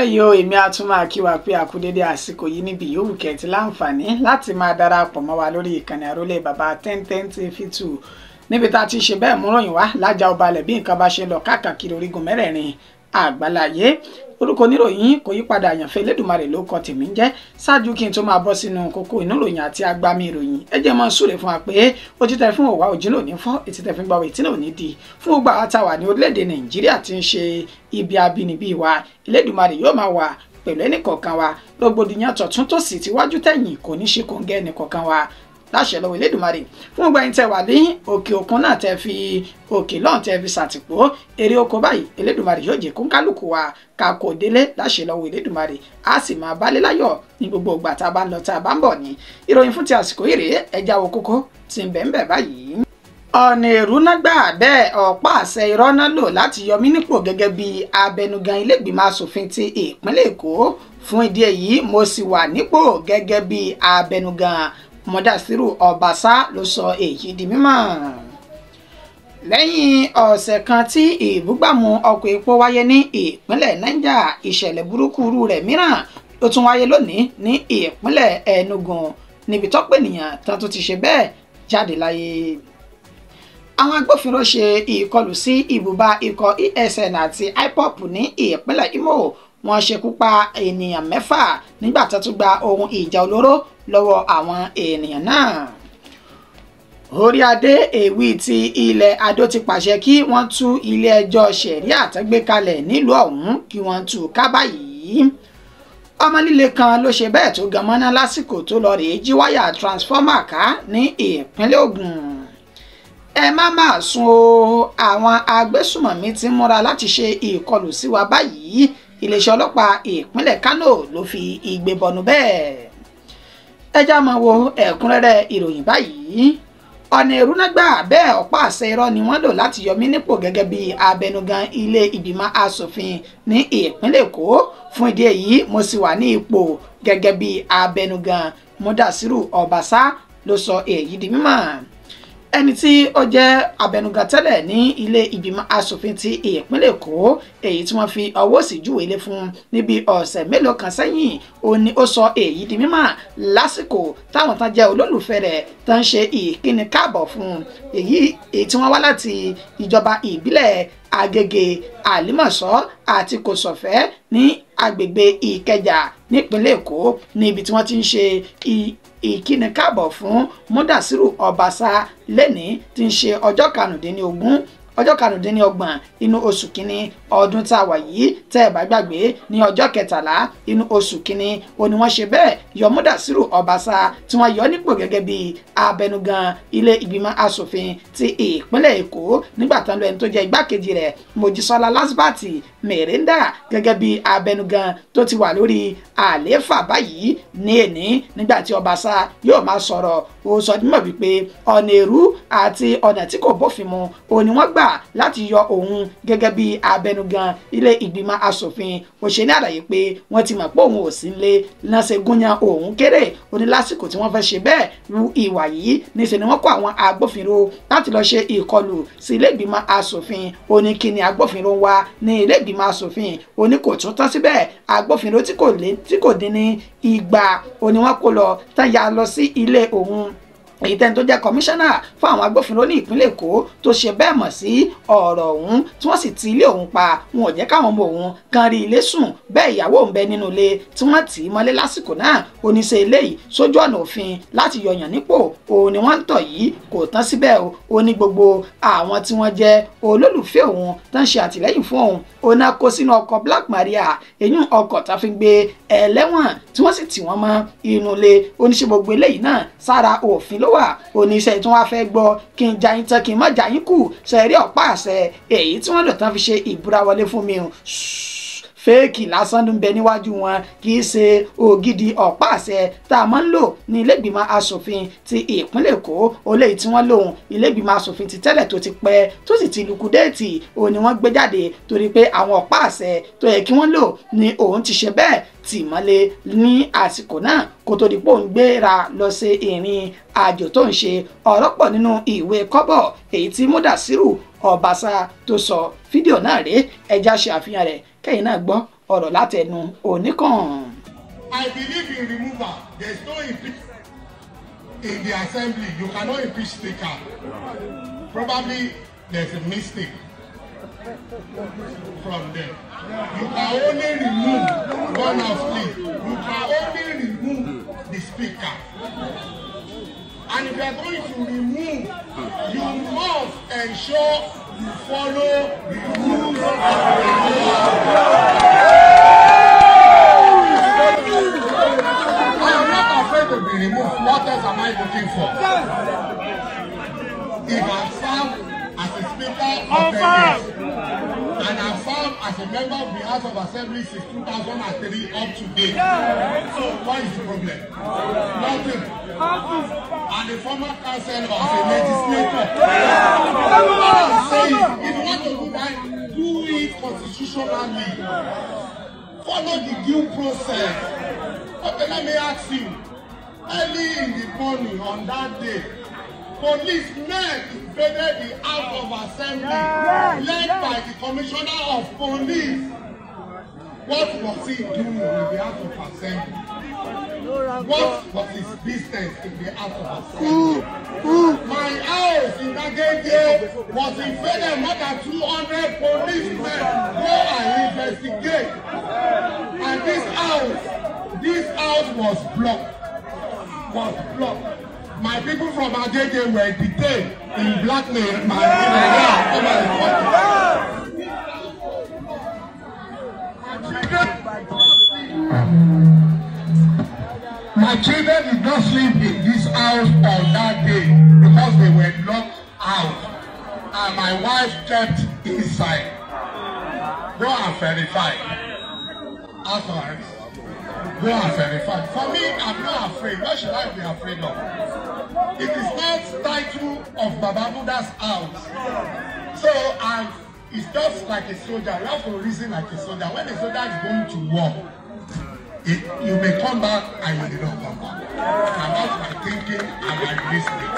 Yo èmi a tún máa kí wa pé a kú dédé àsìkò yìí níbi yòówù kẹ́tì láǹfààní láti máa darapọ̀ mọ́ wa lórí ìkànnì àrólé bàbá 1010TV2 níbi tá a ti ṣe bẹ́ẹ̀ mú ròyìn wá lájà ọba alẹ̀ bí nǹkan bá ṣe lọ káàkiri orígun mẹ́rẹ̀ẹ̀rin àgbáláyé. Orúkọ oníròyìn kò yí padà àyànfẹ́ Elédùmarè ló kọ tèmi ń jẹ́. Ṣáájú kí n tó máa bọ́ sínú kókó inú ìròyìn àti agbami ìròyìn ẹ jẹ́ mọ́ súre fún wa pé ojú tẹ fún òwà òjì lónìí fọ́ etí tẹ fi gbọ́ etí náà ní di fún gbogbo àwọn táwa ní orílẹ̀-èdè Nàìjíríà tí ń ṣe ibi abínibí wa Elédùmarè yóò máa wà pẹ̀lú ẹnìkọ̀ọ̀kan wa. Rògbòdìyàn tọ̀tún tòsì tíwájú tẹ̀yìn kò ní ṣe kòńgẹ́ ẹnìkọ̀ọ̀kan wa láṣẹ lọ́wọ́ Elédùmarè. Fún gbogbo ẹ̀yin tẹ́ wà ní òkè òkun náà tẹ́ fi òkè lọ́hùn tẹ́ fi ṣàtìpó èrè oko báyìí Elédùmarè yóò jẹ́ kó kálukú wa ká kò délé láṣẹ lọ́wọ́ Elédùmarè á sì máa bálé láyọ̀ ní gbogbo ìgbà tá a bá ń lọ tá a bá ń bọ̀ ní. Ìròyìn fún ti àsìkò yìí rèé ẹja wo kókó tí ń bẹ̀ ń bẹ̀ báyìí. Ọ̀nà èrúnágbà bẹ́ẹ̀ ọ̀pá àṣẹ irọ́ náà lò láti yọ mí nípò gẹ́gẹ́ bí abẹnugan ilé ìgbìmọ̀ asòfin ti ìpínlẹ̀ Èkó. Fún ìdí èyí mo sì wà nípò gẹ́gẹ́ bí abẹnugan. Mọ́dàsírù Ọbaṣá ló sọ èyí di mímọ̀ lẹ́yìn ọ̀sẹ̀ kan tí ìbúgbàmù ọkọ̀ epo wáyé ní ìpínlẹ̀ Niger. Ìṣẹ̀lẹ̀ burúkú rẹ̀ mìíràn ló tún wáyé lónìí ní ìpínlẹ̀ Enugu níbi tọ́pọ̀ ènìyàn tán tó ti ṣe bẹ́ẹ̀ jáde láyé. Àwọn agbófinró ṣe ìkọlù sí ibùba ikọ̀ ESN àti IPOB ní ìpínlẹ̀ Imo. Wọ́n ṣekú pa ènìyàn 6 nígbà tó tún gba ohun ìjà olóró lọ́wọ́ àwọn ènìyàn náà. Orí adé èwì ti ilẹ̀ Adó ti pàṣẹ kí wọ́n tú ilé ẹjọ́ ṣẹ̀ríà tó gbé kalẹ̀ nílùú ọ̀hún kí wọ́n tú ká báyìí. Ọmọ líle kan ló ṣe bẹ́ẹ̀ tó gan mọ́ná lásìkò tó lọ rèé jí wáyà transformer ká ní ìpínlẹ̀ Ògùn. Ẹ má máa sùn o, àwọn agbésùmọ̀mí ti múra láti ṣe ìkọlù sí wa báyìí. Iléeṣẹ́ ọlọ́pàá ìpínlẹ̀ Kano ló fi igbe bọnu bẹ́ẹ̀. Ẹ já máa wo ẹ̀kúnrẹ́rẹ́ ìròyìn báyìí. Ọ̀nà èrúnágbà bẹ́ẹ̀ ọ̀pá àṣẹ irọ́ ni wọ́n lò láti yọ mí nípò gẹ́gẹ́ bí abẹnugan ilé ìgbìmọ̀ asòfin ní ìpínlẹ̀ Èkó. Fún ìdí èyí mo sì wà ní ipò gẹ́gẹ́ bí abẹnugan. Mọ́dàsírù Ọbaṣá ló sọ èyí di mímọ̀. Ẹni tí ó jẹ́ abẹnugan tẹ́lẹ̀ ní ilé ìgbìmọ̀ asòfin ti ìpínlẹ̀ Èkó èyí tí wọ́n fi ọwọ́ sí júwe lé fún níbi ọ̀sẹ̀ mélòó kan sẹ́yìn ó ní ó sọ èyí di mímọ̀ lásìkò táwọn tán jẹ́ olólùfẹ́ rẹ̀ tán ń ṣe ìkíni káàbọ̀ fún èyí tí wọ́n wá láti ìjọba ìbílẹ̀ Agége, Àlímọ̀ṣọ́ àti Kòsọ̀fẹ́ ní agbègbè Ìkẹjà nípínlẹ̀ Èkó níbi tí wọ́n ti ń ṣe ìkíni káàbọ̀ fún Mọ́dàsírù Ọbaṣá lẹ́ni tí ń ṣe ọjọ́ 25 inú oṣù kínní ọdún tá a wà yìí tẹ́ ẹ bá gbàgbé ní ọjọ́ 13 inú oṣù kínní ó ní wọ́n ṣe bẹ́ẹ̀ yọ Mọ́dàsírù Ọbaṣá tí wọ́n yọ nípò gẹ́gẹ́ bí abẹnugan ilé ìgbìmọ̀ asòfin ti ìpínlẹ̀ Èkó nígbà tán lọ ẹni tó jẹ́ igbákejì rẹ̀ Mojísọ́lá Lásbàtì Mèrèndà gẹ́gẹ́ bí abẹnugan tó ti wà lórí àlééfà báyìí ní èní. Nígbà tí Ọbaṣá yóò máa sọ̀rọ̀ ó sọ dímọ̀ wípé ọ̀nà èrú àti ọ̀nà tí kò bófin mu ó ní wọ́n gbà láti yọ òun gẹ́gẹ́ bí abẹnugan ilé ìgbìmọ̀ asòfin. Ó ṣe ní àlàyé pé wọ́n ti mọ̀ pé òun ò sí nílé lọ́sẹ̀ gúnyan òun kéré. Ó ní lásìkò tí wọ́n fẹ́ ṣe bẹ́ẹ̀ ru ìwà yìí níṣẹ́ ni wọ́n kó àwọn agbófinró láti lọ ṣe ìkọlù sí ilé ìgbìmọ̀ asòfin. Ó ní kí ni agbófinró ń wá ní ilé ìgbìmọ̀ asòfin. Ó ní kò tún tán síbẹ̀ agbófinró tí kò dín ní 200 ó ní wọ́n kó lọ tán ya lọ sí ilé òun. Èyí tẹ́ni tó jẹ́ kọmíṣánná fún àwọn agbófinró ní ìpínlẹ̀ Èkó tó ṣe bẹ́ẹ̀ mọ̀ sí ọ̀rọ̀ ọ̀hún tí wọ́n sì ti ilé òun pa. Wọn ò jẹ́ káwọn ọmọ òun kan rí ilé sùn bẹ́ẹ̀ ìyàwó òun bẹ nínú ilé tí wọ́n tì í mọ́lé lásìkò náà. Oníṣẹ́ eléyìí sójú ọ̀nà òfin láti yọyàn nípò òun ni wọ́n ń tọ̀ yìí kò tán síbẹ̀ o. Ó ní gbogbo àwọn tí wọ́n jẹ́ olólùfẹ́ òun tó ń ṣe àtìlẹ́yìn fún òun ó náà kó sínú ọkọ̀ Black Maria èyún ọkọ̀ tá fi gbé ẹlẹ́wọ̀n tí wọ́n sì tì wọ́n mọ́ inú ilé. Oníṣẹ́ gbogbo eléyìí náà sára òfin ló wà. Oníṣẹ́ tí wọ́n fẹ́ gbọ́ kí n jayín tán kí n má jayín kù ṣẹ̀rí ọ̀pá àṣẹ èyí tí wọ́n lò tán fi ṣe ìbúra wọlé fún mi o. Fẹ́ẹ̀kì lásán ló ń bẹ níwájú wọn kì í ṣe ògidì ọ̀pá àṣẹ tá a máa ń lò ní ilé ìgbìmọ̀ asòfin ti ìpínlẹ̀ Èkó. Olèyí tí wọ́n lòun ilé ìgbìmọ̀ asòfin ti tẹ́lẹ̀ tó ti pẹ́ tó sì ti lùkúdéètì òun ni wọ́n gbé jáde torí pé àwọn ọ̀pá àṣẹ tó yẹ kí wọ́n lò ní òun ti ṣe bẹ́ẹ̀ tì mọ́lé ní àsìkò náà kó tó di pé òun gbéra lọ sí ìrìn àjò tó ń ṣe. Ọ̀rọ̀ pọ̀ nínú ìwé kọ́bọ̀ èyí tí Mọ́dàsírù Ọbaṣá tó sọ. Fídíò náà rèé ẹja ṣe àfihàn rẹ̀ kẹ́yìn náà gbọ́ ọ̀rọ̀ látẹnu Oníkàn. I believe in removal. There is no impeachment in the assembly. You cannot impeach speaker. Probably there's a mistake from them. You can only remove one of sleep. You can only remove the speaker. And if you are going to remove, you must ensure you follow the rules of the law. I am not afraid to be removed. What else am I looking for? If I serve as a speaker of the House, and I serve as a member of the House of Assembly since 2003 up to date. So what is the problem? Nothing. And the former councillor as a legislator. What I'm saying, if you want to do that, do it constitutionally. Follow the due process. Okay, let me ask you. Early in the morning on that day, policemen invaded the House of Assembly, led by the Commissioner of Police. What was he doing in the House of Assembly? What was his business in the House of Assembly? My house in Agege was invaded. More than 200 policemen go and investigate. And this house was blocked. My people from Agege were detained in blackmail. My children did not sleep in this house on that day because they were locked out, and my wife kept inside. Go and verify. Afterwards, go and verify. For me, I'm not afraid. What should I be afraid of? It is not title of Baba Buddha's house. So it's just like a soldier. You have to reason like a soldier. When a soldier is going to war, you may come back and you will not come back. And that's my thinking and my listening.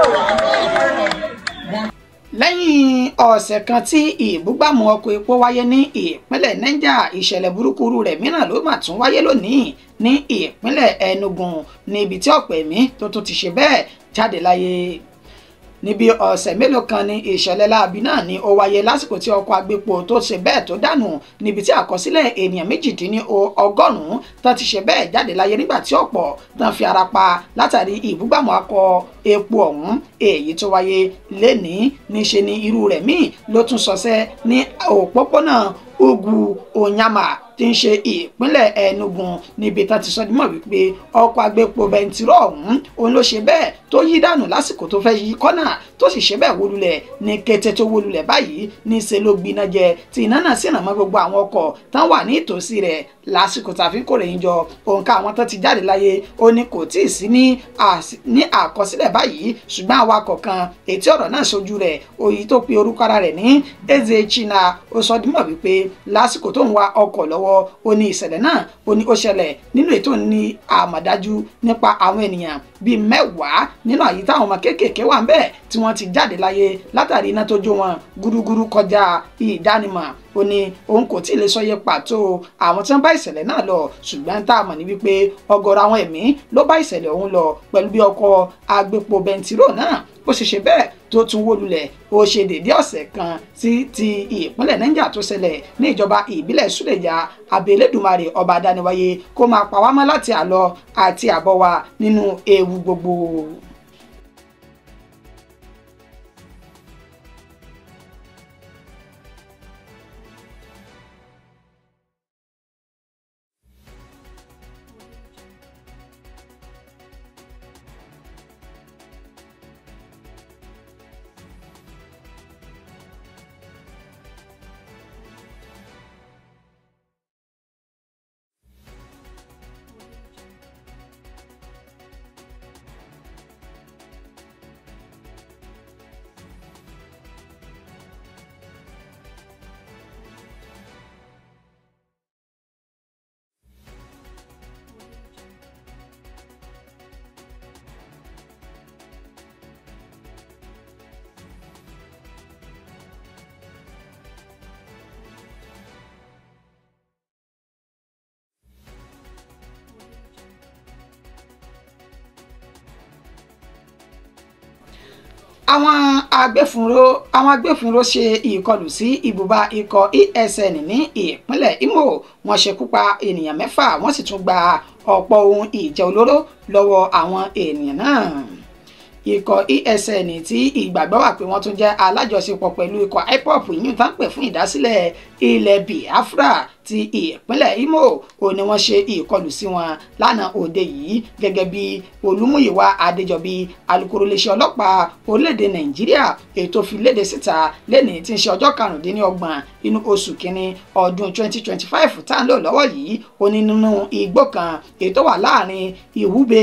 So I'm not afraid of one. Lẹ́yìn ọ̀sẹ̀ kan tí ìbúgbàmù ọkọ̀ epo wáyé ní ìpínlẹ̀ Niger, ìṣẹ̀lẹ̀ burúkú rẹ̀ mìíràn ló mà tún wáyé lónìí ní ìpínlẹ̀ Enugu níbi tí ọ̀pọ̀ ẹ̀mí tó ti ṣe bẹ́ẹ̀ jáde láyé. Níbi ọ̀sẹ̀ mélòó kan ní ìṣẹ̀lẹ̀ láabi náà ni ó wáyé lásìkò tí ọkọ̀ agbépo tó ṣe bẹ́ẹ̀ tó dànù níbi tí àkọsílẹ̀ ènìyàn 180 tán ti ṣe bẹ́ẹ̀ jáde láyé nígbà tí ọ̀pọ̀ tán fi ara pa látàrí ìbúgbàmù akọ epo ọ̀hún èyí tó wáyé lénìí. Níṣe ni irú rẹ̀ míì ló tún ṣọṣẹ́ ní òpópónà Ugwu Onyama tí ń ṣe ìpínlẹ̀ Enugu níbi tá ti sọ dímọ̀ wípé ọkọ̀ agbépo bẹntiró ọ̀hún òun ló ṣe bẹ́ẹ̀ tó yí dànù lásìkò tó fẹ́ yí kọ́nà tó sì ṣe bẹ́ẹ̀ wólulẹ̀ ní kété tó wólulẹ̀ báyìí níṣẹ́ ló gbiná jẹ tí iná náà sì ràn mọ́ gbogbo àwọn ọkọ̀ tán wà ní ìtòsí rẹ̀ lásìkò tàfi kórè yín jọ òǹkà àwọn tó ti jáde láyé ó ní kò tí ì sí ní àkọsílẹ̀ báyìí ṣùgbọ́n awakọ̀ kan ètí ọ̀rọ̀ náà ṣojú rẹ̀ òyì tó pe orúkọ ara rẹ̀ ní Ezechina ó sọ dímọ̀ wípé lásìkò tó ń wa ọkọ̀ lọ́wọ́ ó ní ìṣẹ̀lẹ̀ náà ó ní ó ṣẹlẹ̀ nínú ètò ní àmọ̀dájú nípa àwọn ènìyàn bíi 10 nínú àyí táwọn ọmọ kéékèèké wà ń bẹ̀ tí wọ́n ti jáde láyé látàrí iná tó jó wọn gúrúgúrú kọjá ìdánimọ̀. Ó ní òun kò tí ì lè sọyẹ pàtó àwọn tí wọ́n bá ìṣẹ̀lẹ̀ náà lọ ṣùgbọ́n tá a mọ̀ ní wípé ọ̀gọ̀rọ̀ àwọn ẹ̀mí ló bá ìṣẹ̀lẹ̀ ọ̀hún lọ pẹ̀lú bí ọkọ̀ agbépo bẹntiró náà bó ṣe ṣe bẹ́ẹ̀ tó tún wó lulẹ̀ ó ṣe dédé ọ̀sẹ̀ kan sí ti ìpínlẹ̀ Niger tó ṣẹlẹ̀ ní ìjọba ìbílẹ̀ Suleja. Abẹ́lẹ́dùmarè ọba adániwáyé kó máa pa wá mọ́ láti àlọ àti àbọ̀ wa nínú ewu gbogbo. àwọn agbófinró ṣe ìkọlù sí ibùba ikọ̀ ESN ní ìpínlẹ̀ Imo. Wọ́n ṣekú pa ènìyàn 6 wọ́n sì tún gba ọ̀pọ̀ ohun ìjà olóró lọ́wọ́ àwọn ènìyàn náà. Ikọ̀ ESN tí ìgbàgbọ́ wà pé wọ́n tún jẹ́ alájọṣepọ̀ pẹ̀lú ikọ̀ IPOB yìí tán pè fún ìdásílẹ̀ ilẹ̀ Biafra ti ìpínlẹ̀ Imo ò ní wọ́n ṣe ìkọlù sí wọn lánàá òde yìí gẹ́gẹ́ bí Olúmúyìwá Adéjọbí alukoro iléeṣẹ́ ọlọ́pàá orílẹ̀-èdè Nàìjíríà ètò fi léde síta lẹ́ni tí ń ṣe ọjọ́ 25 inú oṣù kínní ọdún 2025 tá ń lò lọ́wọ́ yìí ó ní nínú igbó kan ètò wà láàrin Ìwúbe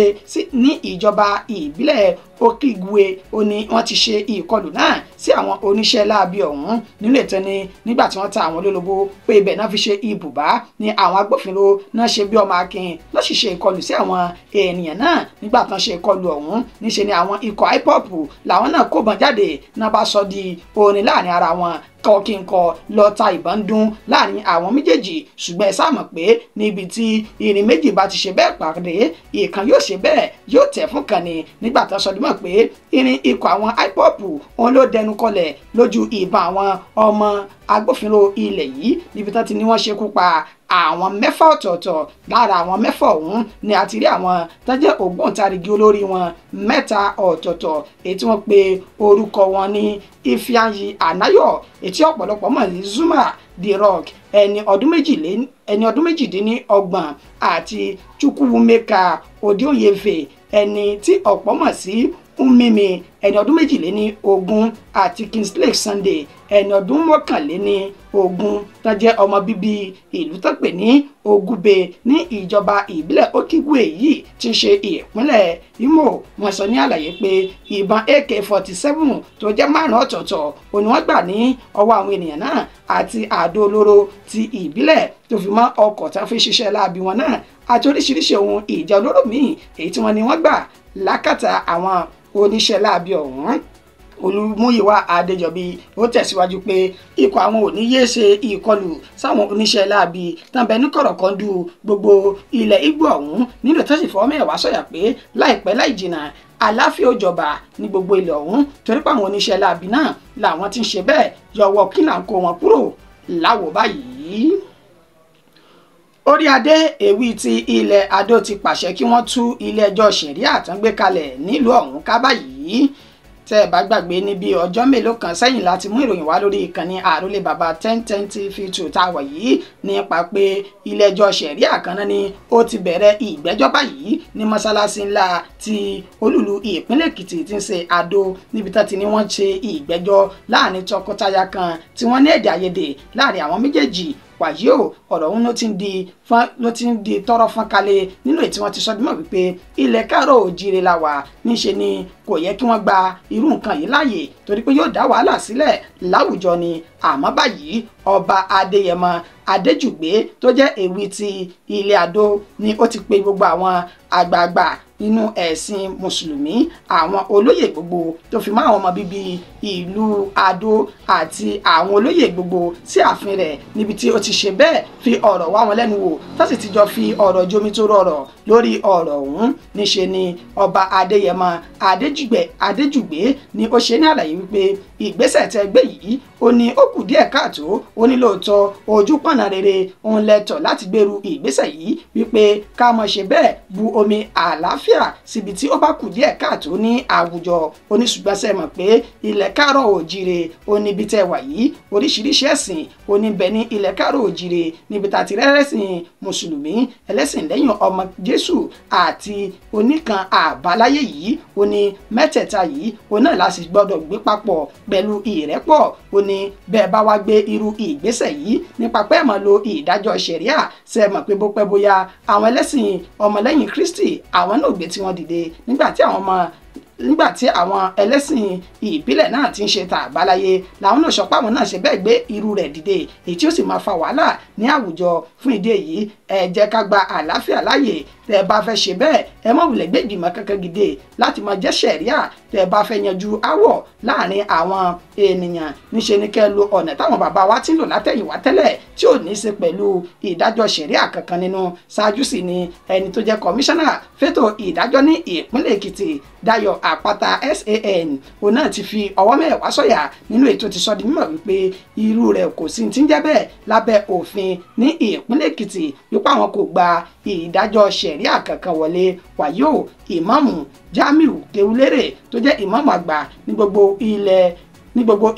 ní ìjọba ìbílẹ̀ Okigwe ó ní wọ́n ti ṣe ìkọlù náà sí àwọn oníṣẹ́ láabi ọ̀hún nínú ètò ni nígbà tí wọ́n ta àwọn olólobó pé ibẹ̀ náà fi ṣe ibùbá ní àwọn agbófinró náà ṣe bí ọmọ akin náà sì ṣe ìkọlù sí àwọn ènìyàn náà nígbà tán ṣe ìkọlù ọ̀hún níṣe ni àwọn ikọ̀ IPOB làwọn náà kóbọn jáde náà bá sọ di orin láàrin ara wọn kọkínkọ lọ ta ìbọn dún láàrin àwọn méjèèjì ṣùgbọ́n ẹ sáà mọ̀ pé níbi tí irin méjì bá ti ṣe bẹ́ẹ̀ pàdé ìkan yóò ṣe bẹ́ẹ̀ yóò tẹ̀ fún kan ni nígbà tó sọdúnmọ́ pé irin ikọ̀ àwọn IPOB òun ló dẹnu kọlẹ̀ lójú ìbọn àwọn ọmọ agbófinró ilẹ̀ yìí níbi tán ti ní wọ́n ṣekú pa àwọn 6 ọ̀tọ̀ọ̀tọ̀ lára àwọn 6 ọ̀hún ni a ti rí àwọn tó jẹ́ ògbóǹtarìgì olórí wọn 3 ọ̀tọ̀ọ̀tọ̀ èyí tí wọ́n pe orúkọ wọn ní Ifeanyi Anayo èyí tí ọ̀pọ̀lọpọ̀ mọ̀ ní Zuma The Rock ẹni ọdún 28 àti Chukwuemeka Odioyefe ẹni tí ọ̀pọ̀ mọ̀ sí Umimi ẹni ọdún 22 àti Kingsley Sunday ẹni ọdún 21 tó jẹ́ ọmọ bíbí ìlú tó pè ní Ogube ní ìjọba ìbílẹ̀ Okigwe yìí tí ń ṣe ìpínlẹ̀ Imo. Wọ́n sọ ní àlàyé pé ìbọn AK-47 tó jẹ́ 5 ọ̀tọ̀ọ̀tọ̀ òní wọ́n gbà ní ọwọ́ àwọn ènìyàn náà àti àdó olóró ti ìbílẹ̀ tó fi mọ́ ọkọ̀ tá fi ṣiṣẹ́ láabi wọn náà àti oríṣiríṣi ohun ìjà olóró míì èyí tí wọ́n ní wọ́n gbà lákàtà àwọn oníṣẹ́ láabi ọ̀hún. Olúmúyìwá Adéjọbí ó tẹ̀síwájú pé ikọ̀ àwọn ò ní yéé ṣe ìkọlù sáwọn oníṣẹ́ láabi tàbí ní kọ̀rọ̀kọ́ndù gbogbo ilẹ̀ Ìgbò ọ̀hún nínú tẹ́sífọ́ mẹ́wàá sọ̀yà pé láìpẹ́ láì jìnnà àlàáfíà ó jọba ní gbogbo ilẹ̀ ọ̀hún torí pé àwọn oníṣẹ́ láabi náà làwọn ti ń ṣe bẹ́ẹ̀ yọwọ́ kí là ń kó wọn kúrò láwo báyìí. Orí adé Èwí ti ilẹ̀ Adó ti pàṣẹ kí wọ́n tú ilé ẹjọ́ ṣẹ̀ríà tán gbé kalẹ̀ nílùú ọ̀hún ká báyìí. Tẹ́ ẹ bá gbàgbé ní bí ọjọ́ mélòó kan sẹ́yìn láti mú ìròyìn wá lórí ìkànnì Àrólé Bàbá 1010 TV2 tá a wà yìí nípa pé ilé ẹjọ́ ṣẹ̀ríà kan náà ni ó ti bẹ̀rẹ̀ ìgbẹ́jọ́ báyìí ní mọ́sálásí ńlá ti olúlu ìpínlẹ̀ Èkìtì tí ń ṣe Adó níbi tá ti ní wọ́n ṣe ìgbẹ́jọ́ láàrin tọkọtaya kan tí wọ́n ní èdè àìyedè láàrin àwọn méjèèjì. Wàyí o ọ̀rọ̀ ọ̀hún ló ti ń di tọ́rọ́ fọ́n kalẹ̀ nínú èyí tí wọ́n ti sọ dímọ̀ wípé ilẹ̀ káàrọ̀ òjíire la wà níṣe ni kò yẹ kí wọ́n gba irú nǹkan yìí láàyè torí pé yóò dá wàhálà sílẹ̀ láwùjọ ni àmọ́ báyìí ọba Adéyẹmọ Adéjùgbé tó jẹ́ Èwí ti ilé Adó ni ó ti pe gbogbo àwọn àgbààgbà nínú ẹ̀sìn mùsùlùmí àwọn olóyè gbogbo tó fi mọ́ àwọn ọmọ bíbí ìlú Adó àti àwọn olóyè gbogbo sí ààfin rẹ̀ níbi tí ó ti ṣe bẹ́ẹ̀ fi ọ̀rọ̀ wá wọn lẹ́nu wò tó sì ti jọ fi ọ̀rọ̀ jomi tó rọrọ̀ lórí ọ̀rọ̀ ọ̀hún. Níṣe ni ọba Adéyẹmọ Adéjùgbé ni ó ṣe ní àlàyé wípé ìgbésẹ̀ tẹ́ gbé yìí ó ní ó kù díẹ̀ káàtó ó ní lóòótọ́ ojú pọ̀nà rere òun lẹ́tọ̀ láti gbèrú ìgbésẹ̀ yìí wípé ká mọ̀ ṣe bẹ́ẹ̀ bu omi àlàáfíà síbi tí ó bá kù díẹ̀ káàtó ní àwùjọ oníṣùgbọ́nsẹ̀ mọ̀ pé ilẹ̀ káàrọ̀ òjìrè oníbi tẹ́ wà yìí oríṣiríṣi ẹ̀sìn oníbẹ̀ ní ilẹ̀ káàrọ̀ òjìrè níbi tá ti rẹ́rẹ́sìn mùsùlùmí ẹlẹ́sìn lẹ́yìn ọmọ Jésù àti oníkan àbáláyé yìí ó ní mẹ́tẹ̀ẹ̀ta yìí ó náà láti gbọ́dọ̀ gbé papọ̀ pẹ̀lú ìrẹ́pọ̀ ó ní bẹ́ẹ̀ bá wá gbé irú ìgbésẹ̀ yìí nípa pé ẹ̀ máa lo ìdájọ́ ṣẹ̀ríà ṣe é mọ̀ pé bó pẹ́ bóyá àwọn ẹlẹ́sìn ọmọlẹ́yìn Kristi àwọn náà gbé tí wọ́n dìde nígbà tí àwọn ẹlẹ́sìn ìbílẹ̀ náà ti ń ṣe ta àbáláyé làwọn náà sọ pé àwọn náà ṣe bẹ́ẹ̀ gbé irú rẹ̀ dìde èyí tí ó sì máa fa wàhálà ní àwùjọ. Fún ìdí èyí ẹ jẹ́ ká gba àlàáfíà láàyè tẹ́ ẹ bá fẹ́ ṣe bẹ́ẹ̀ ẹ má wulẹ̀ gbé ìgbìmọ̀ kankan gidi láti máa jẹ́ ṣẹ̀ríà tẹ́ bá fẹ́ yanjú áwọ̀ láàrin àwọn ènìyàn níṣe ni kẹ́ lo ọ̀nà táwọn bàbá wa ti ń lò látẹ̀yìnwá tẹ́lẹ̀ tí ò ní í ṣe pẹ̀lú ìdájọ́ ṣẹ̀ríà kankan nínú. Ṣáájú sí ni ẹni tó jẹ́ kọmíṣánná fétò ìdájọ́ ní ìpínlẹ̀ Èkìtì Dayọ̀ Àpáta SAN òun náà ti fi ọwọ́ mẹ́wàá sọ̀yà nínú ètò ti sọ di mímọ̀ wípé irú rẹ̀ kò sí ti ń jẹ́ bẹ́ẹ̀ lábẹ́ òfin ní ìpínlẹ̀ Èkìtì wípé àwọn kò gba ìdájọ́ ṣẹ̀ríà kankan wọlé. Wàyó ìmáàmù Jamiu Kewulere tó jẹ́ ìmáàmù àgbà ní gbogbo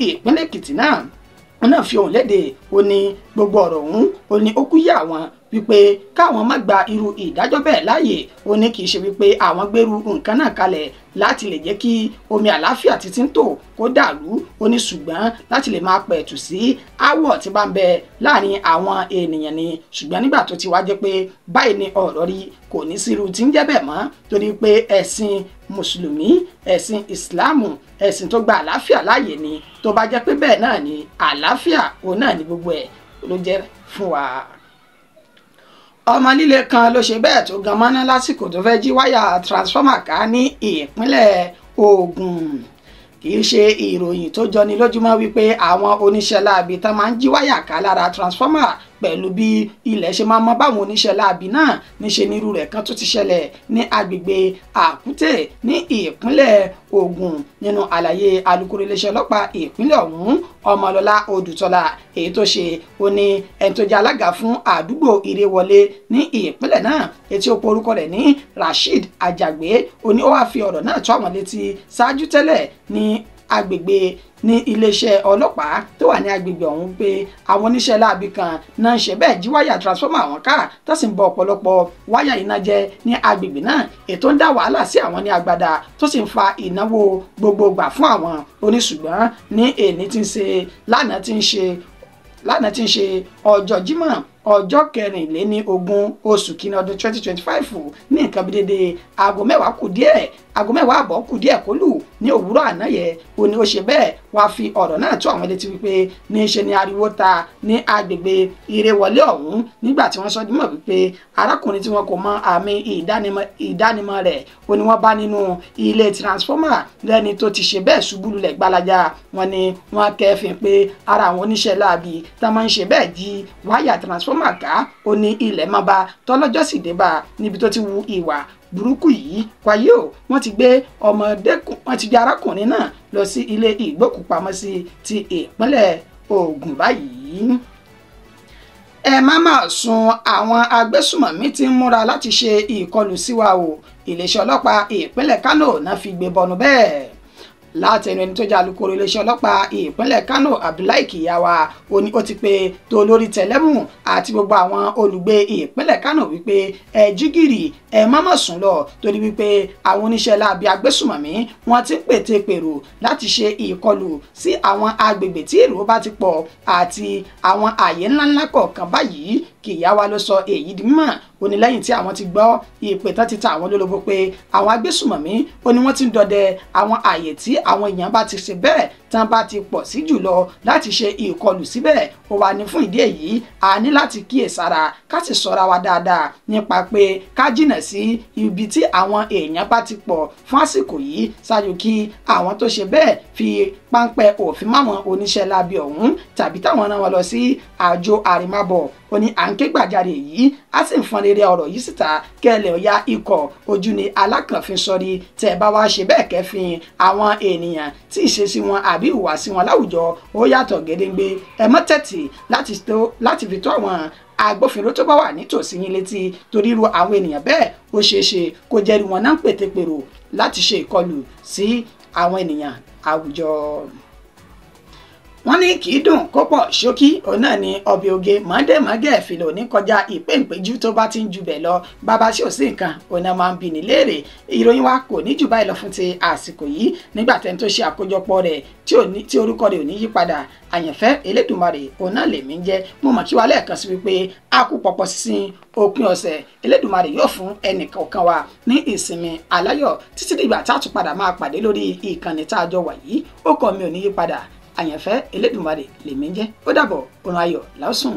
ìpínlẹ̀ Èkìtì náà fi ohùn léde ó ní gbogbo ọ̀rọ̀ ọ̀hún ó ní ó kú yà wọ́n wípé káwọn má gba irú ìdájọ́ bẹ́ẹ̀ láàyè. Ó ní kì í ṣe wípé àwọn gbèrú nǹkan náà kalẹ̀ láti lè jẹ́ kí omi àlàáfíà títí ń tò kó dàrú. Ó ní ṣùgbọ́n láti lè máa pẹ̀tù sí áwọ̀ tí bá ń bẹ láàrin àwọn ènìyàn ni. Ṣùgbọ́n nígbà tó ti wá jẹ́ pé báyìí ni ọ̀rọ̀ rí kò ní sí irú tí ń jẹ́ bẹ́ẹ̀ mọ́ torí pé ẹ̀sìn mùsùlùmí ẹ̀sìn ìsìláàmù ẹ̀sìn tó gba àlàáfíà láàyè ni. Tó bá jẹ́ pé bẹ́ẹ̀ náà ni àlàáfíà òun náà ni gbogbo ẹ̀ ló jẹ́ fún wa. Ọmọ líle kan ló ṣe bẹ́ẹ̀ tó gan mọ́ná lásìkò tó fẹ́ jí wáyà transformer ká ní ìpínlẹ̀ Ògùn. Kì í ṣe ìròyìn tó jọni lójúmọ́ wípé àwọn oníṣẹ́ láabi tán máa ń jí wáyà ká lára transformer pẹ̀lú bí ilẹ̀ ṣe máa mọ báwọn oníṣẹ́ láabi náà níṣe nírú rẹ̀ kan tó ti ṣẹlẹ̀ ní agbègbè Àkútè ní ìpínlẹ̀ Ògùn. Nínú àlàyé alukoro iléeṣẹ́ ọlọ́pàá ìpínlẹ̀ ọ̀hún Ọmọlọ́lá Odùtọ́lá èyí tó ṣe ó ní ẹni tó jẹ́ alága fún àdúgbò Ìrèwọlé ní ìpínlẹ̀ náà etí ó porúkọ rẹ̀ ní Rasheed Ajagbe ó ní ó wáá fi ọ̀rọ̀ náà tó àwọn létí ṣáájú tẹ́lẹ̀ ní agbègbè ní iléeṣẹ́ ọlọ́pàá tó wà ní agbègbè ọ̀hún pé àwọn oníṣẹ́ láabi kan náà ń ṣe bẹ́ẹ̀ jí wáyà transformer àwọn ká tó sì ń bọ ọ̀pọ̀lọpọ̀ wáyà iná jẹ́ ní agbègbè náà ètò ń dá wàhálà sí àwọn ní agbada tó sì ń fa ìnáwó gbogbogbà fún àwọn oníṣùgbọ́n ní èní tí ń ṣe lánàá tí ń ṣe ọjọ́ Jímọ̀ ọjọ́ 24 oṣù kìíní ọdún 2025 ní nǹkan bí dédé aago mẹ́wàá àbọ̀ kù díẹ̀ kó lù ní òwúrọ̀ àná yẹ ó ní ó ṣe bẹ́ẹ̀ wá fi ọ̀rọ̀ náà tó àwọn létí wípé ní í ṣe ni ariwo ta ní agbègbè Ìrèwọlé ọ̀hún nígbà tí wọ́n sọ dímọ̀ wípé arákùnrin tí wọn kò mọ àmì ìdánimọ̀ rẹ̀ ó ní wọ́n bá nínú ilé transformer lẹ́ni tó ti ṣe bẹ́ẹ̀ ṣubú lulẹ̀ gbalaja. Wọ́n ní wọ́n kẹ́fìn pé ara àwọn oníṣẹ́ láabi tá máa ń ṣe bẹ́ẹ̀ jí wáyà transformer ká ó ní ilẹ̀ máa bá tọ́lọ́jọ́ sì dé bá níbi tó ti wu ìwà burúkú yìí. Wáyé o wọ́n ti gbé arákùnrin náà lọ sí ilé ìgbókùpamọ́sí ti ìpínlẹ̀ Ògùn báyìí. Ẹ má máa sun àwọn agbésùmọ̀mí tí ń múra láti ṣe ìkọlù sí wa o. Iléeṣẹ́ ọlọ́pàá ìpínlẹ̀ Kánò náà fi gbé bọnu bẹ́ẹ̀. Látẹnu ẹni tó jẹ́ alukoro iléeṣẹ́ ọlọ́pàá ìpínlẹ̀ Kánò Abdullahi Kiyawa ó ní ó ti pé tó lórí tẹlẹ́mù àti gbogbo àwọn olùgbé ìpínlẹ̀ Kánò wípé ẹ jí gìrì ẹ má mà sùn lọ torí wípé àwọn oníṣẹ́ láabi agbésùmọ̀mí wọ́n ti ń pète pèrò láti ṣe ìkọlù sí àwọn agbègbè tí èrò bá ti pọ̀ àti àwọn àyè ńláńlá kọ̀ọ̀kan báyìí. Kiyawa ló sọ èyí di mímọ̀ ó ní lẹ́yìn tí àwọn ti gbọ́ ìpè tán ti ta àwọn lólobó pé àwọn agbésùmọ̀mí ó ní wọ́n ti ń dọdẹ àwọn àyè tí àwọn èèyàn bá ti ṣe bẹ́ẹ̀ tán bá ti pọ̀ sí jùlọ láti ṣe ìkọlù síbẹ̀. Ó wà ní fún ìdí èyí a ní láti kíyèsára ká sì ṣọ́ra wa dáadáa nípa pé ká jìnà sí ibi tí àwọn èèyàn bá ti pọ̀ fún àsìkò yìí ṣáájú kí àwọn tó ṣe bẹ́ẹ̀ fi páńpẹ́ òfin máwọn oníṣẹ́ láabi ọ̀hún tàbí táwọn rán wọn lọ sí àjò àrèmábọ̀. Ó ní à ń ké gbàjarè yìí á sì ń fọn rere ọ̀rọ̀ yìí síta kẹ́lẹ̀ ọ̀ya ikọ̀ ojú ni alákànfin sọrí tẹ̀ bá wá ṣe bẹ́ẹ̀ kẹ́fìn àwọn ènìyàn tí ìṣesí wọn àbí ìhùwàsí wọn láwùjọ ó yàtọ̀ gédéǹgbé. Ẹ mọ́ tẹ̀tì láti fi tó àwọn agbófinró tó bá wà nítòsí yín létí torí irú àwọn ènìyàn bẹ́ẹ̀ ó ṣeéṣe kó jẹ́rìí wọn náà ń pètèpèrò láti ṣe ìkọlù sí àwọn ènìyàn àwùjọ. Wọ́n ní kì í dùn kó pọ̀ ṣókí òun náà ni ọbẹ̀ oge mọ́dẹ́mọ́gẹ́ fìlò ní kọjá ìpéǹpéjú tó bá ti ń ju bẹ̀ lọ bàbá tí ò sí nǹkan òun náà máa ń bi ní léèrè. Ìròyìn wa kò ní jù báyìí lọ fún ti àsìkò yìí nígbà tẹ́ni tó ṣe àkójọpọ̀ rẹ̀ tí orúkọ rẹ̀ ò ní yí padà Àyànfẹ́ Elédùmarè òun náà lèmi ń jẹ́. Mo mọ̀ kí wa lẹ́ẹ̀kan sí wípé a kú pọ̀pọ̀ sísìn òpin ọ̀sẹ̀ Elédùmarè yóò fún ẹnìkọ̀ọ̀kan wa ní ìsinmi aláyọ̀ títí dìgbà tá a tún padà máa pàdé lórí ìkànnì tá a jọ wà yìí. Ó kọ́ mi ò ní yí padà Àyànfẹ́ Elédùmarè lèmi ń jẹ́. Ó dàbọ̀, oorun ayọ̀ lásùn.